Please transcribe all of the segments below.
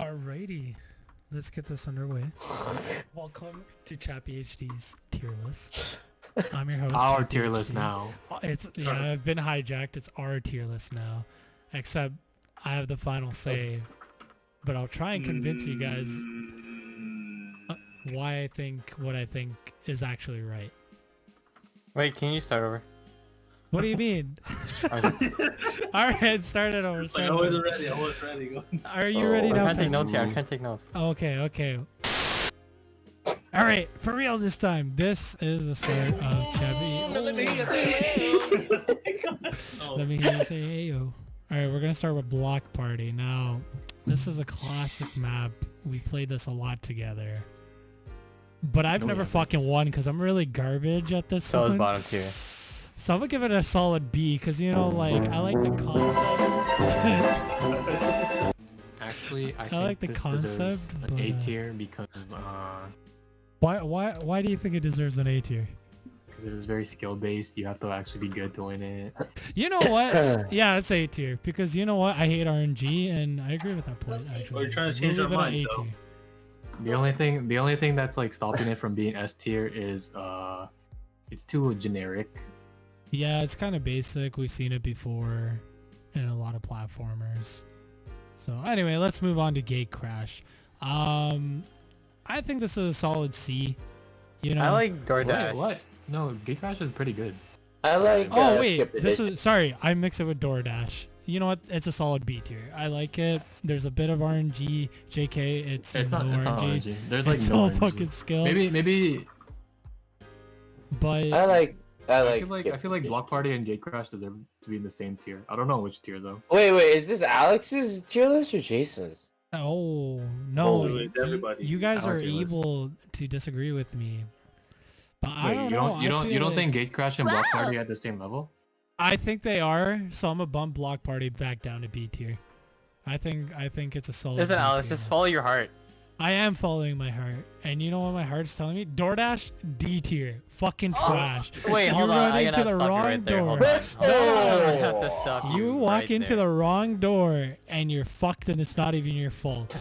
Alrighty, let's get this underway. Welcome to Chappy HD's tier list. I'm your host. Our Chappy tier list HD. now. I've been hijacked. It's our tier list now, except I have the final say. But I'll try and convince you guys why I think what I think is actually right. Wait, can you start over? What do you mean? Alright, start it over. Like, I wasn't ready. Go. Are you ready now? I'm trying to take Patrick? notes here. I'm trying to take notes. Okay. Alright, for real this time. This is the start of Chevy. Let me hear you say Let me hear you say hey yo. Alright, we're gonna start with Block Party. Now, this is a classic map. We played this a lot together. But I've never fucking won because I'm really garbage at this So one. it's bottom tier. So I'm gonna give it a solid B because, you know, like, I like the concept. Actually, I like the think this concept, deserves but, an A tier because Why do you think it deserves an A tier? it is very skill based. You have to actually be good to win it. You know what? Yeah, it's A tier because you know what? I hate RNG and I agree with that point. Actually, We're trying to So change we'll our leave it at minds, A though. tier. The only thing that's like stopping it from being S tier is it's too generic. Yeah, it's kind of basic. We've seen it before in a lot of platformers. So anyway, let's move on to Gate Crash. I think this is a solid C. You know. I like DoorDash. What? No, Gate Crash is pretty good. I like. Oh wait, Skip this Edition. is sorry. I mix it with DoorDash. You know what? It's a solid B tier. I like it. There's a bit of RNG. JK, it's It's no not RNG. RNG. There's like It's no all RNG. fucking skill. Maybe But I like. I feel like Skip Block Party and Gate Crash deserve to be in the same tier. I don't know which tier though. Wait, is this Alex's tier list or Jason's? oh no, Oh, it's everybody. you guys are Alex, it was- able to disagree with me. But I Wait, don't you know. don't you I don't feel you don't like- think Gate Crash and Block Party are at the same level? I think they are, so I'm gonna bump Block Party back down to B tier. I think it's a solid. Listen, B Alex, tier. just follow your heart. I am following my heart, and you know what my heart's telling me? DoorDash D tier, fucking trash. Wait, You hold on. run I into gotta the stop you wrong right there. Hold door. on. Hold on. I have to stop you. You walk right into there. the wrong door, and you're fucked, and it's not even your fault.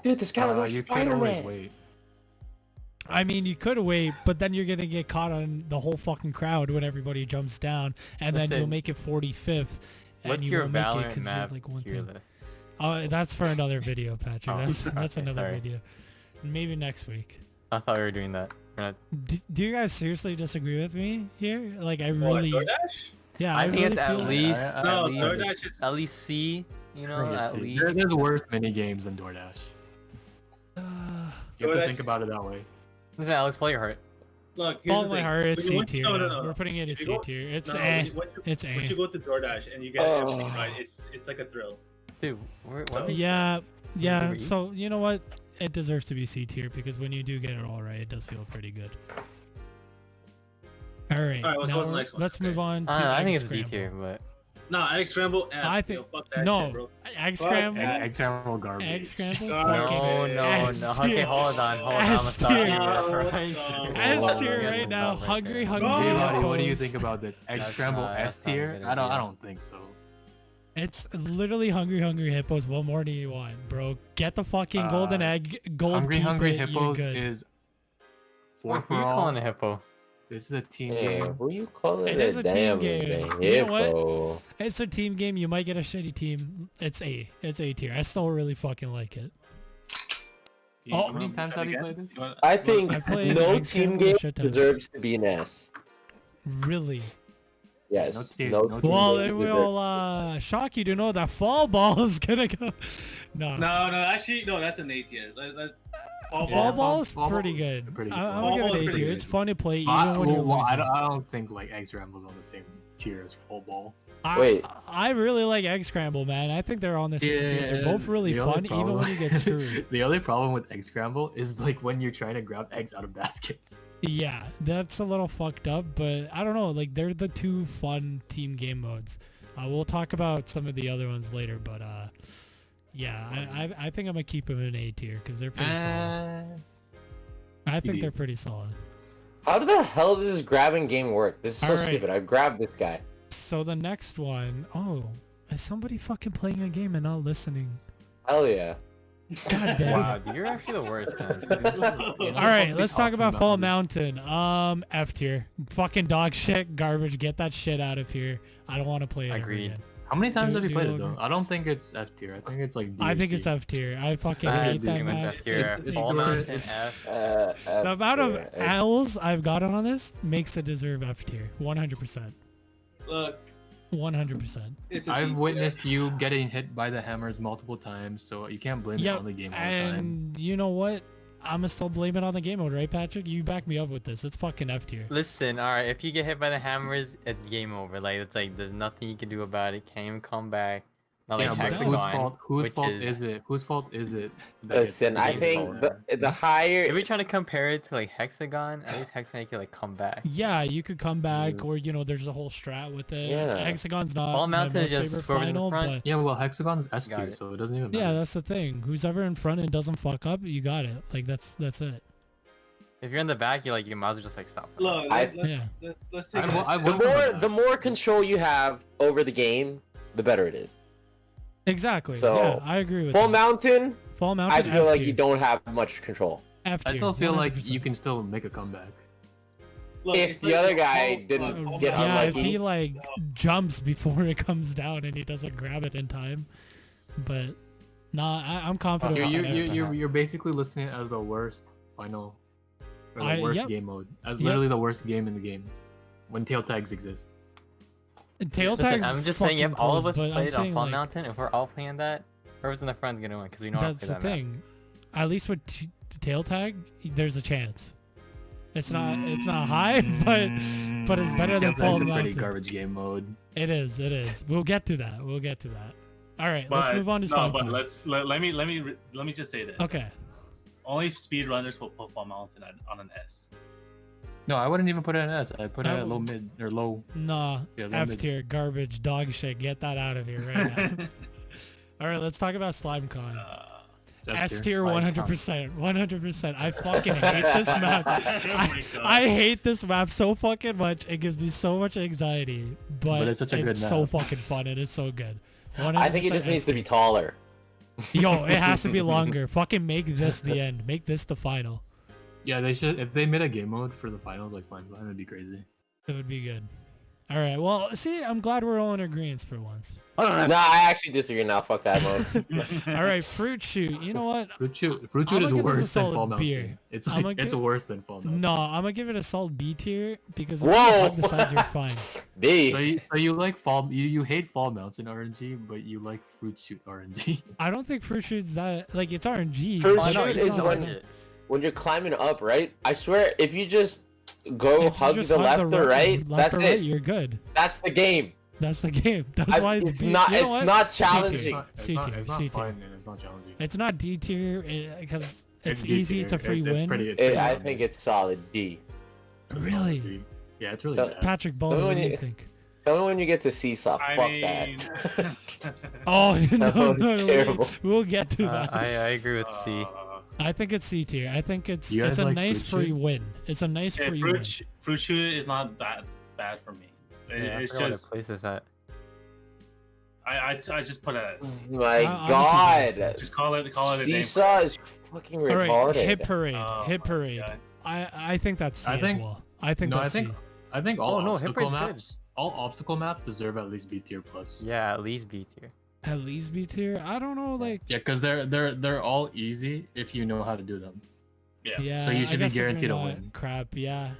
Dude, this guy looks like You can always Spider-Man. wait. I mean, you could wait, but then you're gonna get caught on the whole fucking crowd when everybody jumps down, and then you'll Listen, make it 45th, and What's you your won't make it Valorant because you map have like one tier thing. list? Oh, that's for another video, Patrick. Oh, That's okay, another sorry. video. Maybe next week. I thought we were doing that. We're not. Do you guys seriously disagree with me here? Like, I What, really, DoorDash? yeah, I I think really it's at feel least No, at DoorDash least is. at least C. You know, at least. There's worse mini games than DoorDash. Uh, You have to DoorDash- think about it that way. Listen, Alex, follow your heart. Look, here's follow the my thing. heart. It's When you- C tier. No. We're putting it in If C you go- tier. It's No, eh. when you, It's once A. you go to DoorDash and you get Oh. everything right, it's like a thrill. Dude, what? So- Yeah, yeah. agree? So you know what? It deserves to be C tier because when you do get it all right, it does feel pretty good. All right, All right, let's now go to the next one. let's move on to I think Egg it's D Scramble. tier, but No, egg scramble. F. I think- Yo, fuck that no. shit, bro. Egg Fuck scramble. that. Egg scramble garbage. Egg scramble. Garbage. Fucking no. S Okay, tier. hold on. I'm gonna S stop you tier. right S there. S Oh, tier You guys right can now. stop Hungry, there. hungry. No. Hey, buddy, what do you hippos. think about this? Egg That's scramble not- S that's not a tier? good I idea. don't think so. It's literally hungry hippos. What more do you want, bro? Get the fucking golden egg. Gold. Hungry keep it, you're hippos good. is What four are for you all. calling a hippo? This is a team Hey, game. who you calling It is a team damn game. thing? You know what? Hippo? It's a team game. You might get a shitty team. It's A. It's A tier. I still really fucking like it. You Oh. wanna How many move times that have you again? played this? You wanna- I think I played no Egg team Scramble game shit tons. deserves to be an S. Really? Yes. No team- no no team Well, game it deserves- will shock you to know that fall ball is gonna go. No. No, actually, no. That's an 8 tier. Fall Yeah, ball is fall ball pretty is good. pretty I'm good. gonna Fall give ball it is A pretty tier. good. It's fun to play even I, when you're well, I losing. don't think like egg scramble's on the same tier as full ball. Wait. I really like Egg Scramble, man. I think they're on the same tier. They're both really the only fun, even problem- when you get screwed. The only problem with egg scramble is like when you're trying to grab eggs out of baskets. Yeah, that's a little fucked up, but I don't know. Like, they're the two fun team game modes. We'll talk about some of the other ones later, but yeah, I think I'm gonna keep them in A tier because they're pretty solid. I think do. they're pretty solid. How the hell does this grabbing game work? This is so Alright. stupid. I grabbed this guy. So the next one, oh, is somebody fucking playing a game and not listening? Hell yeah. God damn Wow, it. dude, you're actually the worst, man. All right, let's talk about Fall Mountain. Mountain. F tier. Fucking dog shit, garbage. Get that shit out of here. I don't want to play it ever Agreed. again. How many times have you Do played you it though? agree? I don't think it's F tier. I think it's like D I or think C. it's F tier. I fucking I hate do that think With map. F tier, it's Fall good. Mountain F. The amount of L's I've gotten on this makes it deserve F tier. 100%. Look, 100%. it's a I've D tier. witnessed you getting hit by the hammers multiple times, so you can't blame it Yep, on the game all the time. and you know what? I'ma still blame it on the game mode, right, Patrick? You back me up with this. It's fucking F tier. Listen, alright, if you get hit by the hammers, it's game over. Like, it's like, there's nothing you can do about it. Can't even come back. Not like Yeah, but Hexagon, whose fault? Whose which fault is- is it? Whose fault is it? that it's Listen, the I game's think fault? the higher. If we're trying to compare it to like Hexagon, at least Hexagon can like come back. Yeah, you could come back, Mm. or there's a whole strat with it. Yeah. Hexagon's not Fall my Mountain is most just favorite whoever's in final, front. but Yeah, well, Hexagon's S Got tier, it. so it doesn't even matter. yeah, that's the thing. Who's ever in front and doesn't fuck up, you got it. Like that's it. If you're in the back, you might as well just like stop. Look, I- let's take I've The welcomed more that. the more control you have over the game, the better it is. Exactly. So, yeah, I agree with Fall that. Mountain, Fall I Mountain. feel like F-tier. you don't have much control. F I tier, still feel like 100%. you can still make a comeback. Look, If it's the like other the guy whole- didn't whole get map. Yeah, if unlucky. he like jumps before it comes down and he doesn't grab it in time, but nah, I'm confident. You're, with you that you F-tier. you're basically listing it as the worst final, or the worst yep. game mode, as Yep. literally the worst game in the game, when tail tags exist. Tail Listen, tags. I'm just saying, if fucking all of close, us but I'm played on saying, Fall like, Mountain, if we're all playing that, whoever's in the front's gonna win because we know how to That's play the that map. thing. At least with tail tag, there's a chance. It's not high, but it's better than Tail Fall tags a pretty Mountain. garbage game mode. It is. We'll get to that. All right, let's But- move on to no, Slime but Climb. let me just say this. Okay. Only speedrunners will put Fall Mountain on an S. No, I wouldn't even put it in S. I put it I at low would- mid or low. Nah, Yeah, low F mid. tier, garbage, dog shit. Get that out of here right now. All right, let's talk about Slime Con. It's S tier, Slime 100%, 100%. I fucking hate this map. Oh my God. I hate this map so fucking much. It gives me so much anxiety, but it's such a good so map. fucking fun. It is so good. I think it 100% just needs to be S taller. tier. Yo, it has to be longer. Fucking make this the end. Make this the final. Yeah, they should. If they made a game mode for the finals like Slime Climb, it'd be crazy. It would be good. All right. Well, see, I'm glad we're all in agreement for once. Nah, I actually disagree now. Fuck that mode. All right, Fruit Shoot. You know what? Fruit Shoot I'ma is give this a worse than solid Fall Mountain. beer. It's I'ma like it's give- worse than Fall Mountain. No, I'm gonna give it a solid B tier because Whoa! the sides are fine. B. So you like you hate Fall Mountain RNG, but you like Fruit Shoot RNG. I don't think Fruit Shoot's that like it's RNG. Fruit but Oh, no, Shoot you it's is can not- when- watch it. When you're climbing up, right? I swear, if you just go if you hug just the hug left or right, left that's or it. right, you're good. That's the game. That's the game. That's why it's it's B. not. You know It's what? not C tier. challenging. C tier, It's not C tier. fun and it's not challenging. It's not D tier because it's D easy. tier. It's a free win. I think it's solid D. Really? Yeah, it's really So- bad. Patrick Ball, Tell me what when do you you- think? Tell me when you get to Seesaw. I Fuck mean, that. Oh no, was no, terrible. we'll get to that. I agree with C. I think it's C tier. I think it's You guys a like nice Fruit free Shoot? win. It's a nice yeah, free win. Fruit Shoot is not that bad for me. It's I just place is at. I just put it as My I'll God. give just call it a name. Seesaw is fucking All right, retarded. hit parade. Oh Hit my parade. God. I think that's C I think- as well. I think No, that's C. I think all Oh, no, Hit obstacle Parade's good. maps, all obstacle maps deserve at least B tier plus. Yeah, at least B tier. At least B tier. I don't know, like Yeah, because they're all easy if you know how to do them. Yeah. yeah. So you I should be guess if you're guaranteed a not win. Crap. Yeah.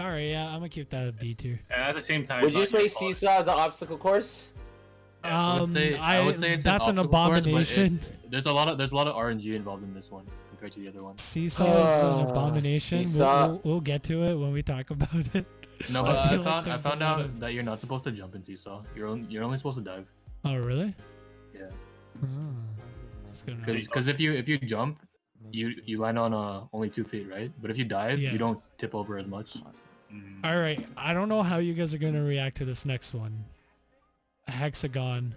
All right. Yeah, I'm gonna keep that at B tier. And at the same time, Would it's you not say your fault. Seesaw is an obstacle course? I would say it's that's an obstacle course, but abomination. there's a lot of RNG involved in this one compared to the other one. Seesaw is an Oh, abomination. Seesaw. We'll get to it when we talk about it. No, I but I feel like found there's a lot out of- that you're not supposed to jump in Seesaw. You're only supposed to dive. Oh really? Yeah. That's good. to know. Because if you jump, you land on only 2 feet, right? But if you dive, Yeah. you don't tip over as much. Mm. All right. I don't know how you guys are gonna react to this next one. Hexagon.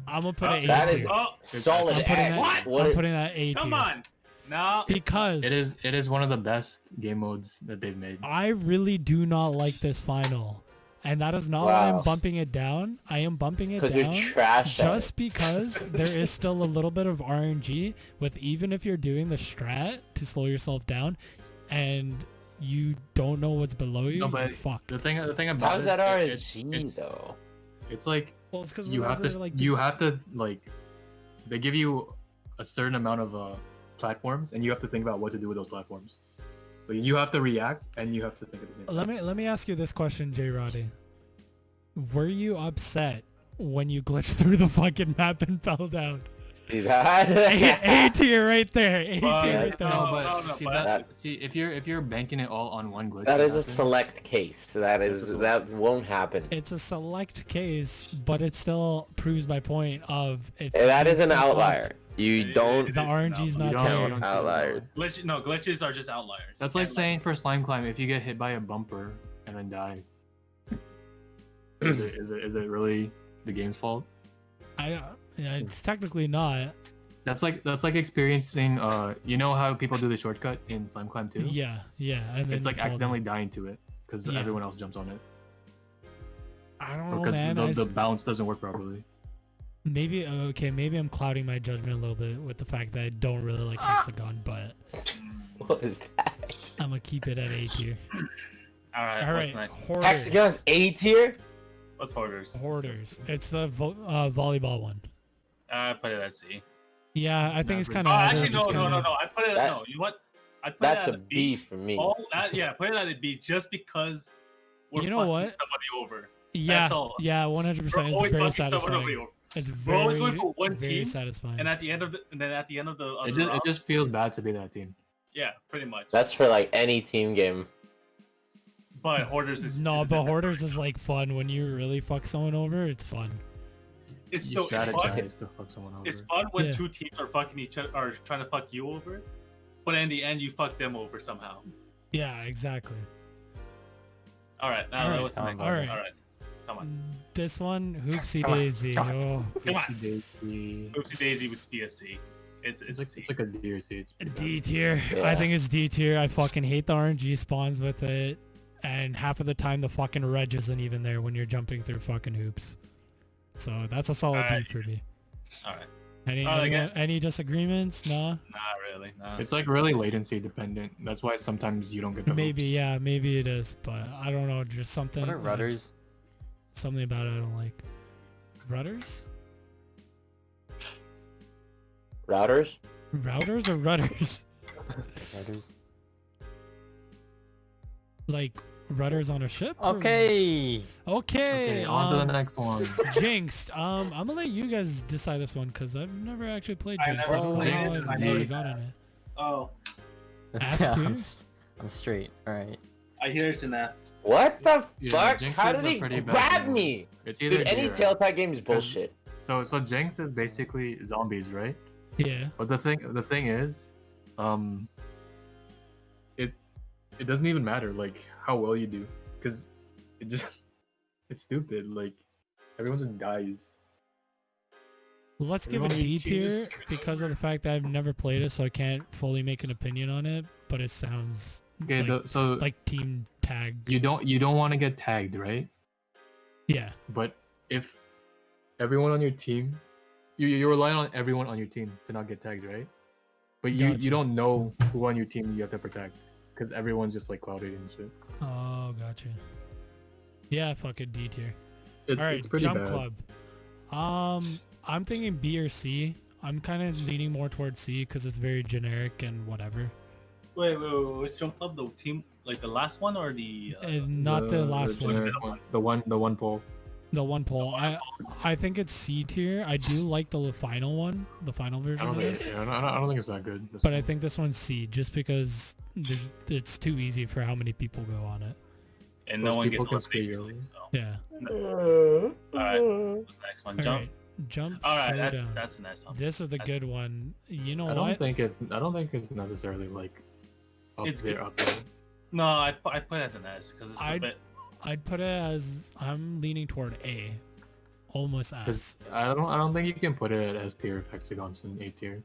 I'm gonna put it A That tier. is Oh, solid I'm putting X. that. What I'm it- putting that A tier. come on. No. Because It is one of the best game modes that they've made. I really do not like this final. And that is not why I'm Wow. bumping it down. I am bumping it Because you're down trash at just because there is still a little bit of RNG with even if you're doing the strat to slow yourself down and you don't know what's below you, No, but fuck. the thing it. about How's it, that it- RNG though? it's like Well, it's because you have to like they give you a certain amount of platforms and you have to think about what to do with those platforms. Like you have to react and you have to think at the same time. Let me ask you this question, J Roddy. Were you upset when you glitched through the fucking map and fell down? See that? A tier right there. A But- tier right there. No, but no, see, but- see if you're banking it all on one glitch, That that is a happens, select case. That It's is a select that case. won't happen. It's a select case, but it still proves my point of if That you is an fuck up, outlier. You It- don't The it is RNG's an not You outlier. don't- there. you don't see it Outliers. that way. Glitches are just outliers. That's You like can't, saying for slime climb, if you get hit by a bumper and then die, is it really the game's fault? Yeah, it's technically not. That's like experiencing you know how people do the shortcut in slime climb 2? Yeah, and then It's like you fall accidentally down. dying to it because Yeah. everyone else jumps on it I don't know, because man. the bounce doesn't work properly. Maybe maybe I'm clouding my judgment a little bit with the fact that I don't really like Hexagon, but What is that? I'm gonna keep it at A tier. All right. All What's right, next? Hoarders. Hexagon's A tier? What's Hoarders? Hoarders. It's the volleyball one. I put it at C. Yeah, I think it's Never. kind Oh, of. actually, no. I put it That- no. You know what? I put That's it a at B for me. Oh, yeah. Put it at a B just because we're You know fucking what? somebody over. Yeah, That's all. yeah, 100%. We're It's always very fucking somebody satisfying. over. It's We're always very, going for one very team, satisfying. And at the end of the It just feels bad to be that team. yeah, pretty much. That's for like any team game. But Hoarders is No, is but different. Hoarders is like fun when you really fuck someone over. It's fun. It's You still it's fun. strategize to fuck someone over. It's fun when Yeah. two teams are fucking each other, are trying to fuck you over, but in the end you fuck them over somehow. Yeah, exactly. All right, now All that right, was the next all one. right. All right, come on. This one, Hoopsie Come on, Daisy. come on. Oh, Come on. Daisy. Oopsie Daisy was PSC. It's It's a like, C. it's like a D or C. It's pretty D bad. tier. I Yeah. think it's D tier. I fucking hate the RNG spawns with it. And half of the time the fucking reg isn't even there when you're jumping through fucking hoops. So that's a solid D Alright. for me. All right, Any again. any disagreements? Nah. not really. Nah. It's like really latency dependent. That's why sometimes you don't get the Maybe, hoops. yeah, maybe it is, but I don't know, just something. What are it's rudders? Something about it I don't like. Rudders? Routers? Routers or rudders? Rudders. Like rudders on a ship? or- Okay. Okay. Okay, on to the next one. Jinxed. I'm gonna let you guys decide this one because I've never actually played I Jinxed. I never don't know played how it. I've I never did. got on it. Oh, F Yeah, tier? I'm straight. All right. I hear it's in F. What the Yeah, fuck? Jinx How is did a he pretty bad grab game. me? It's either Dude, any D or F. Telltale game is bullshit. So Jinx is basically zombies, right? Yeah. But the thing is, it doesn't even matter like how well you do, because it's stupid. Like everyone just dies. Well, let's give it Everyone D on tier your team is because of the fact that I've never played it, so I can't fully make an opinion on it. But it sounds Okay, like, so like team tag. you don't want to get tagged, right? Yeah. But if everyone on your team, you're relying on everyone on your team to not get tagged, right? But you Gotcha. don't know who on your team you have to protect because everyone's just like clouded and shit. Oh, gotcha. Yeah, fuck it, D tier. It's, All right, it's pretty Jump bad. Club. I'm thinking B or C. I'm kind of leaning more towards C because it's very generic and whatever. Wait, which Jump Club? The team, like the last one or the? And not the last one. generic one. The one poll. The one poll. I think it's C tier. I do like the final one, the final I version don't of think it. I don't think it's that good. This But one. I think this one's C just because it's too easy for how many people go on it. And Those no one people gets can eliminated. screw you. So, Yeah. alright, what's the next one? All Jump. right. Jump All right, Showdown. that's a nice one. This is the that's- good one. You know I don't what? think it's necessarily like up It's there. good. Up there. No, I put it as an S because it's a I'd- bit. I'd put it as I'm leaning toward A, almost S. Because I don't think you can put it at S tier if Hexagon's in A tier.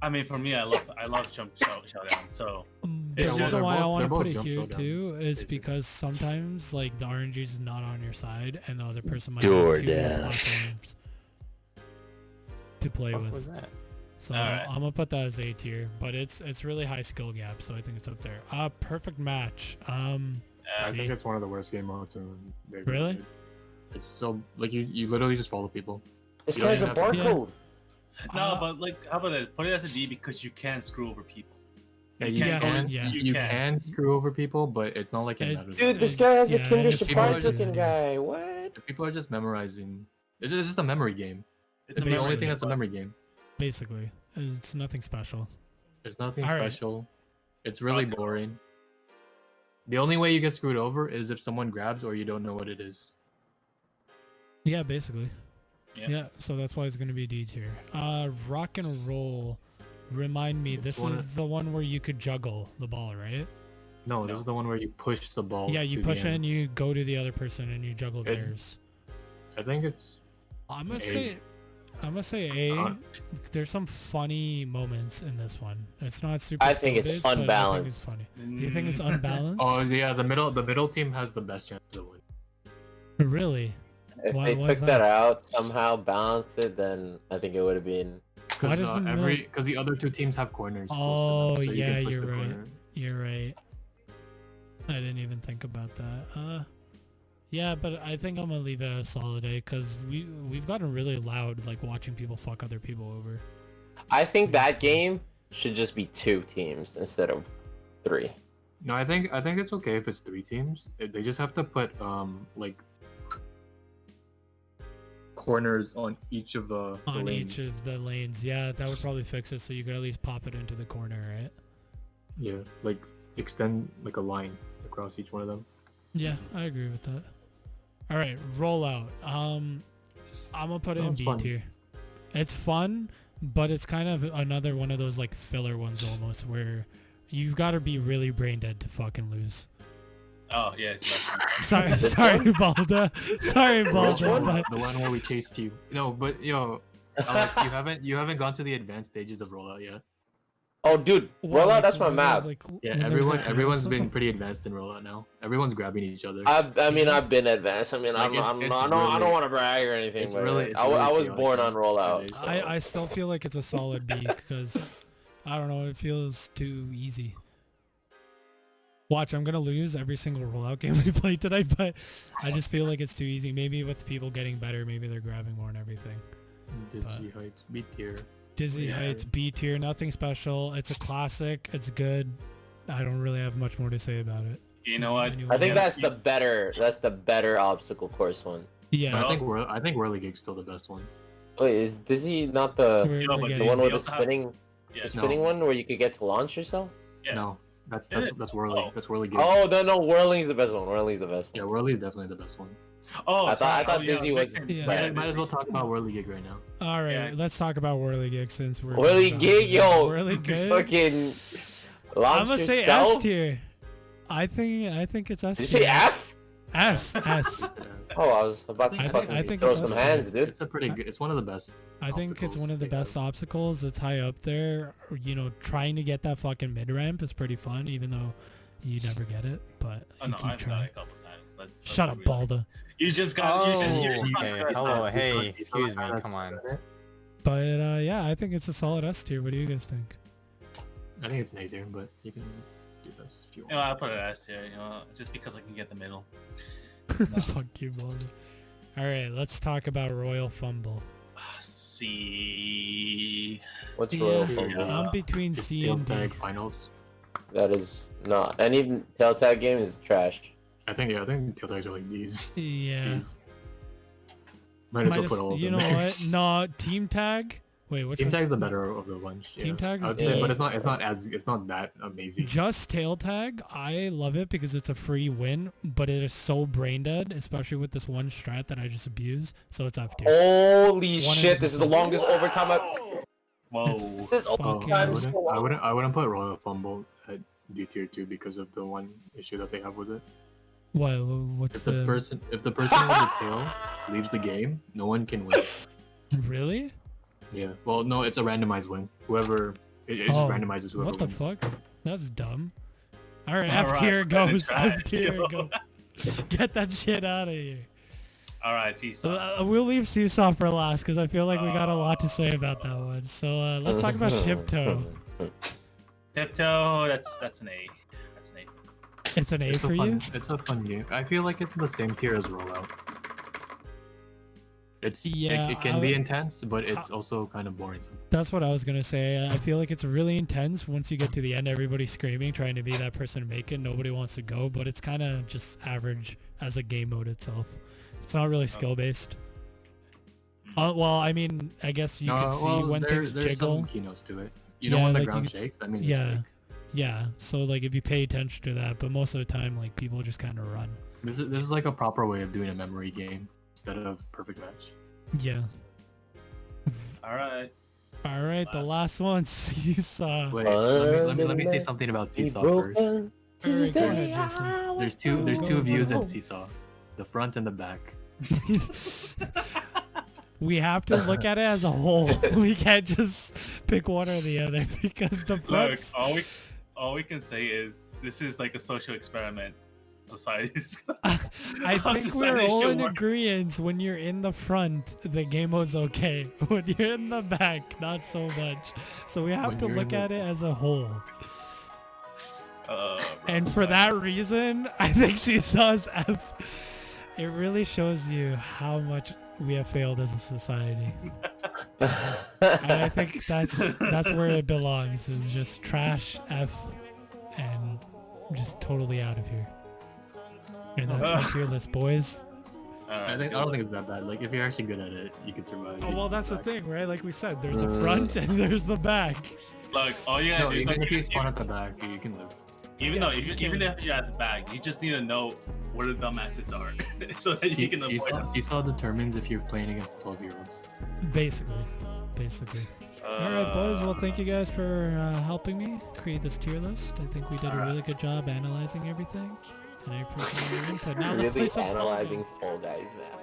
I mean, for me, I love Jump Showdown. So The It's well, just reason they're why I both- want they're to put both it jump here showdowns, too is basically. because sometimes like the RNG is not on your side and the other person might DoorDash. have two platforms to play What with. was that? So Alright. I'm gonna put that as A tier, but it's really high skill gap, so I think it's up there. Perfect match. I See? think it's one of the worst game modes. Really? Made. It's so like you literally just follow people. This You don't guy's a even have to- barcode. No, but like, how about this? Put it as a D because you can screw over people. Yeah, You you can't- can. yeah. You can screw over people, but it's not like it It's- matters. Dude, this guy has a Yeah, Kinder it's Surprise people- looking guy. What? If people are just memorizing. It's just a memory game. It's a the only memory thing that's a game, memory game. Basically, it's nothing special. There's nothing Alright. special. It's really Okay. boring. The only way you get screwed over is if someone grabs or you don't know what it is. Yeah, basically. Yeah. Yeah, so that's why it's gonna be D tier. Rock and roll. Remind me, It's this one is of- the one where you could juggle the ball, right? No, this No. is the one where you push the ball. Yeah, you to the push it end. and you go to the other person and you juggle It's- theirs. I think it's. I'm gonna A. say, A. Uh, There's some funny moments in this one. It's not super. I think it's skill-based, but I think unbalanced. it's funny. You think it's unbalanced? Oh yeah, the middle team has the best chance to win. Really? If Why- they why took is that that? out, somehow balanced it, then I think it would have been. Why Because does the because the other two teams have corners. Oh, close to them, so you yeah, can push you're the right. corner. You're right. I didn't even think about that. Yeah, but I think I'm gonna leave it as solid A because we've gotten really loud like watching people fuck other people over. I think that game should just be 2 teams instead of 3. No, I think it's okay if it's 3 teams. They just have to put like corners on each of the On lanes. each of the lanes. Yeah, that would probably fix it so you could at least pop it into the corner, right? Yeah, like extend like a line across each one of them. Yeah, I agree with that. All right, rollout. I'm gonna put it Oh, in it's B fun. tier. It's fun, but it's kind of another one of those like filler ones almost where you've got to be really brain dead to fucking lose. Oh yeah, it's less. Sorry, Balda. Sorry, Which Balda. one? But The one where we chased you. No, but yo, Alex, you haven't gone to the advanced stages of rollout yet. Oh, dude, well, rollout, like, that's my when there was, map. like, Yeah, when there was, like, everyone's some- been pretty advanced in rollout now. Everyone's grabbing each other. I mean, I've been advanced. I mean, Like, I'm, it's- I'm, it's I don't really- want to brag or anything, it's but really- it's I really was chaotic born now on rollout. nowadays. so- I still feel like it's a solid B because I don't know, it feels too easy. Watch, I'm gonna lose every single rollout game we played tonight, but I just feel like it's too easy. Maybe with people getting better, maybe they're grabbing more and everything. Dizzy Heights, B tier. Dizzy Yeah. Heights, B tier, nothing special. It's a classic. It's good. I don't really have much more to say about it. You know what? Anyone I think else? that's the better obstacle course one. Yeah. I think Whirligig's still the best one. Wait, is Dizzy not the we're but the getting- one with the also have- spinning Yeah. the spinning one where you could get to launch yourself? Yeah. No, that's Is it? Whirly. Oh. That's Whirligig. Oh no, Whirling's the best one. Whirling's the best Yeah, one. Whirly is definitely the best one. Oh, I thought sorry. Dizzy was- mixing- Yeah. Might as well talk about Whirligig right now. All right, Yeah. let's talk about Whirligig since we're Whirligig, yo, Whirligig. fucking I'm launch gonna say yourself. S tier. I think it's S Did you tier. say F? S. Yeah, Oh, I was about to I think- fucking I think throw it's some S hands, tier. dude. it's a pretty good. It's one of the best. I think it's obstacles one of the they best have. obstacles. It's high up there. You know, trying to get that fucking mid ramp is pretty fun, even though you never get it. But Oh you no, keep I've done it trying. a couple times. Let's Shut up, be real. Balda. You just got. you just. Oh, got okay. cursed. Hello, It's hey, not- it's excuse not me, bad, come on. it's- But yeah, I think it's a solid S tier. What do you guys think? I think it's an A tier, but you can do this if you You know, want. I put it S tier. You know, just because I can get the middle. Fuck you, Balda. All right, let's talk about Royal Fumble. C. What's Yeah. Royal Yeah. Fumble? I'm between It's C Steel and D. Tag Finals. That is not. Any tail tag game is trash. I think Tail Tags are like these. Yeah. C's. Might as well Minus- put all of you them know there. what? No, Team Tag. Wait, which Team one's Tag's the better of the bunch. Team yeah. Tag's I would say, the- but it's not that amazing. Just Tail Tag. I love it because it's a free win, but it is so brain dead, especially with this one strat that I just abuse. So it's F tier. Holy 100%. shit! This is the longest overtime I've. Whoa. This is Oh, fucking- overtime I is so wouldn't, I long. wouldn't, I wouldn't put Royal Fumble at D tier 2 because of the one issue that they have with it. What? What's If the the? person with the tail leaves the game, no one can win. Really? Yeah. Well, no, it's a randomized win. Whoever it just Oh, randomizes whoever What the wins. fuck? That's dumb. All right, All F right, tier better goes. try F it, tier yo. goes. Get that shit out of here. All right, Seesaw. We'll leave Seesaw for last because I feel like we got a lot to say about that one. So let's talk about Tiptoe. Tiptoe, that's an A. That's an A. It's an A for you? It's a fun game. I feel like it's in the same tier as Rollout. Yeah, it can be intense, but it's also kind of boring sometimes. That's what I was gonna say. I feel like it's really intense. Once you get to the end, everybody's screaming, trying to be that person to make it. Nobody wants to go, but it's kind of just average as a game mode itself. It's not really skill based. Well, I mean, I guess you could see when things there's jiggle. some keynotes to it. You know when the like, you ground could s- shakes, that means yeah. it's fake. Yeah, so like if you pay attention to that, but most of the time, like people just kind of run. This is like a proper way of doing a memory game instead of perfect match. Yeah. All right. All right, the last one, Seesaw. Wait, let me say something about Seesaw first. All right, go ahead, Jason. There's two views in Seesaw, the front and the back. We have to look at it as a whole. We can't just pick one or the other because the Look, fronts. all we can say is this is like a social experiment. Society's. I how think we're society all should in work. agreement. When you're in the front, the game mode's okay. When you're in the back, not so much. So we have When to you're look in the- at it as a whole. Bro, And for that reason, I think Seesaw's F. It really shows you how much we have failed as a society. And I think that's where it belongs, is just trash F and just totally out of here. And that's my tier list, boys. I don't think it's that bad. Like if you're actually good at it, you can survive. Oh, well, that's the back. thing, right? Like we said, there's the front and there's the back. Look, all you gotta No, do even is if you spawn at the back, you can live. even Yeah, though you even can. if you're at the back, you just need to know where the dumbasses are, so that you can avoid them. Seesaw determines if you're playing against 12-year-olds. Basically. All right, boys. Well, thank you guys for helping me create this tier list. I think we did a really good job analyzing everything, and I appreciate your input. Now let's play Really some Fall analyzing Guys. Fall Guys map.